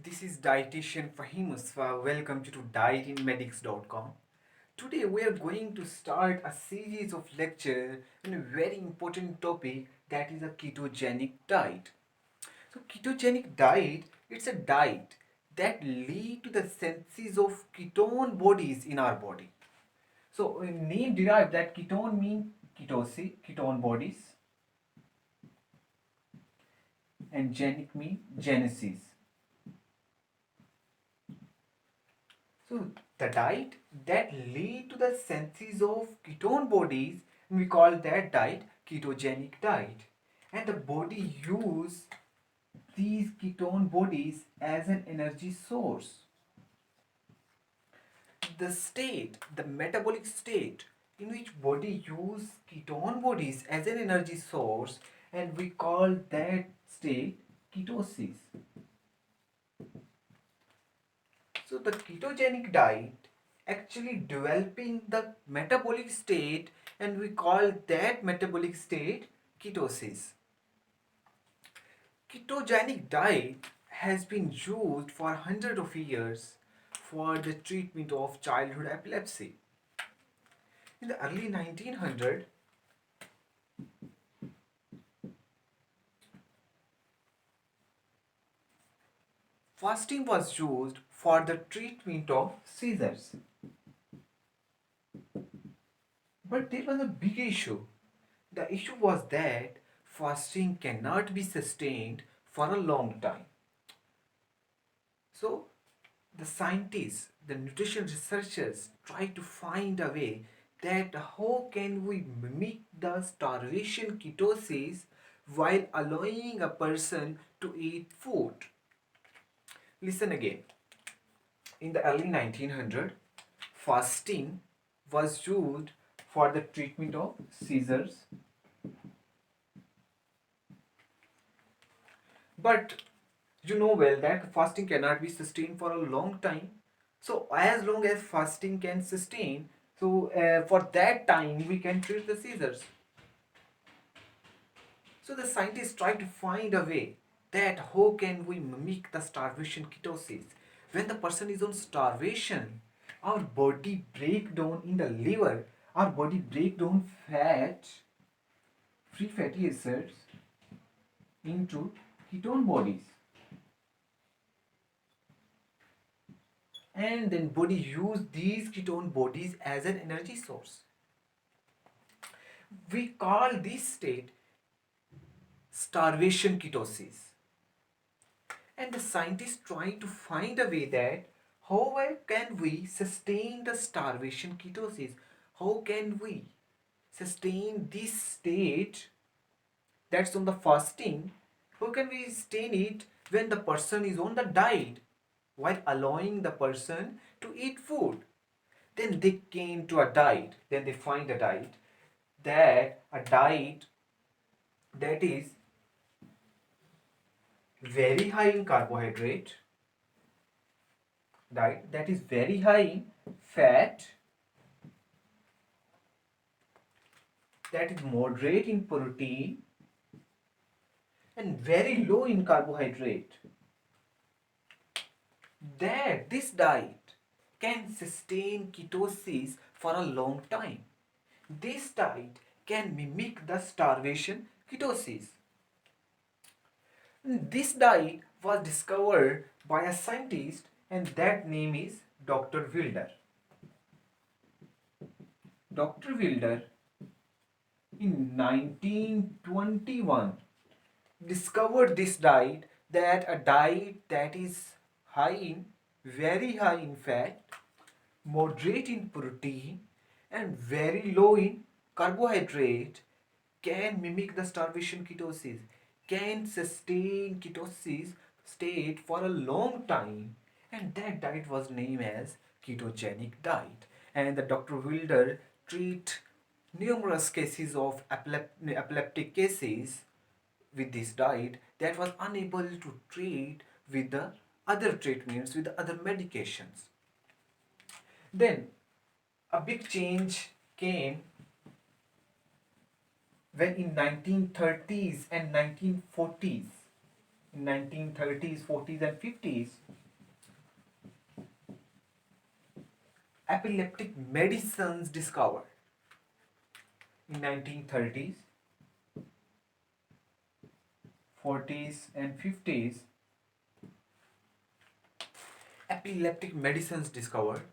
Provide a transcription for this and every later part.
This is Dietitian Faheem Mustafa. Welcome to dietinmedics.com. Today we are going to start a series of lecture on a very important topic, that is a ketogenic diet. So ketogenic diet, it's a diet that lead to the synthesis of ketone bodies in our body. So name derived that ketone mean ketosis, ketone bodies, and genic mean genesis. So the diet that lead to the synthesis of ketone bodies, we call that diet ketogenic diet. And the body use these ketone bodies as an energy source. The metabolic state in which body use ketone bodies as an energy source, and we call that state ketosis. So the ketogenic diet actually developing the metabolic state, and we call that metabolic state ketosis. Ketogenic diet has been used for hundreds of years for the treatment of childhood epilepsy. In the early 1900s, fasting was used for the treatment of seizures. But there was a big issue. The issue was that fasting cannot be sustained for a long time. So, the scientists, the nutrition researchers try to find a way that how can we mimic the starvation ketosis while allowing a person to eat food. Listen again. In the early 1900s, fasting was used for the treatment of seizures. But you know well that fasting cannot be sustained for a long time. So as long as fasting can sustain, so for that time we can treat the seizures. So the scientists try to find a way that how can we mimic the starvation ketosis. When the person is on starvation, our body break down in the liver, our body break down free fatty acids into ketone bodies. And then body use these ketone bodies as an energy source. We call this state starvation ketosis. And the scientists try to find a way that how well can we sustain the starvation ketosis? How can we sustain this state that's on the fasting? How can we sustain it when the person is on the diet while allowing the person to eat food? Then they came to a diet. Then they find a diet that is very high in carbohydrate, diet that is very high in fat, that is moderate in protein, and very low in carbohydrate. That this diet can sustain ketosis for a long time. This diet can mimic the starvation ketosis. This diet was discovered by a scientist, and that name is Dr. Wilder. Dr. Wilder in 1921 discovered this diet, that a diet that is very high in fat, moderate in protein, and very low in carbohydrate can mimic the starvation ketosis, can sustain ketosis state for a long time, and that diet was named as ketogenic diet. And the Dr. Wilder treat numerous cases of epileptic cases with this diet that was unable to treat with the other treatments, with the other medications. Then a big change came when in 1930s and 1940s in 1930s, 40s, and 50s, epileptic medicines discovered. In 1930s, 40s, and 50s, epileptic medicines discovered,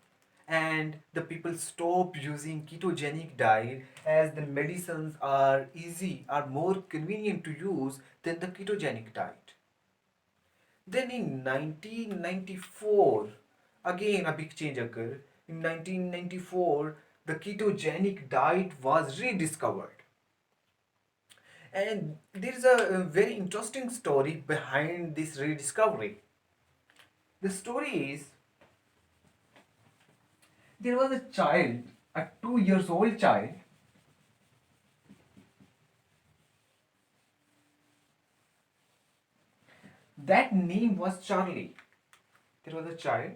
and the people stop using ketogenic diet as the medicines are easy, are more convenient to use than the ketogenic diet. Then in 1994, again a big change occurred. In 1994, the ketogenic diet was rediscovered. And there is a very interesting story behind this rediscovery. The story is, there was a child, a 2 years old child, that name was Charlie. There was a child,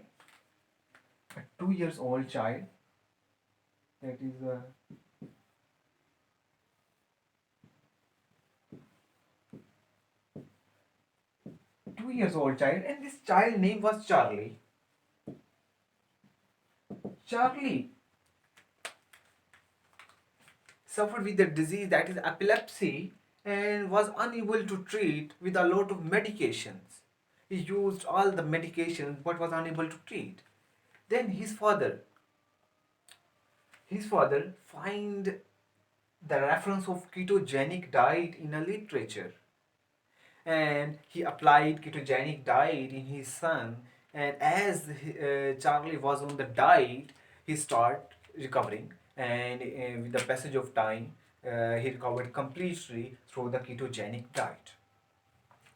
a 2 years old child, that is a 2 years old child, and this child name was Charlie. Charlie suffered with a disease that is epilepsy and was unable to treat with a lot of medications. He used all the medications but was unable to treat. Then his father find the reference of ketogenic diet in a literature, and he applied ketogenic diet in his son, and as Charlie was on the diet, he started recovering, and with the passage of time, he recovered completely through the ketogenic diet.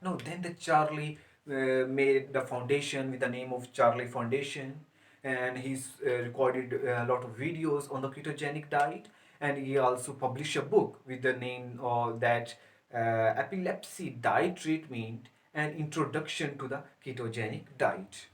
No, then the Charlie made the foundation with the name of Charlie Foundation, and he's recorded a lot of videos on the ketogenic diet, and he also published a book with the name of that epilepsy diet treatment and introduction to the ketogenic diet.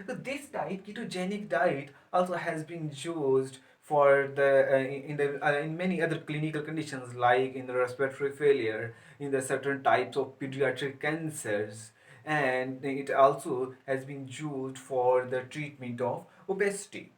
So this diet, ketogenic diet, also has been used for the in many other clinical conditions like in the respiratory failure, in the certain types of pediatric cancers, and it also has been used for the treatment of obesity.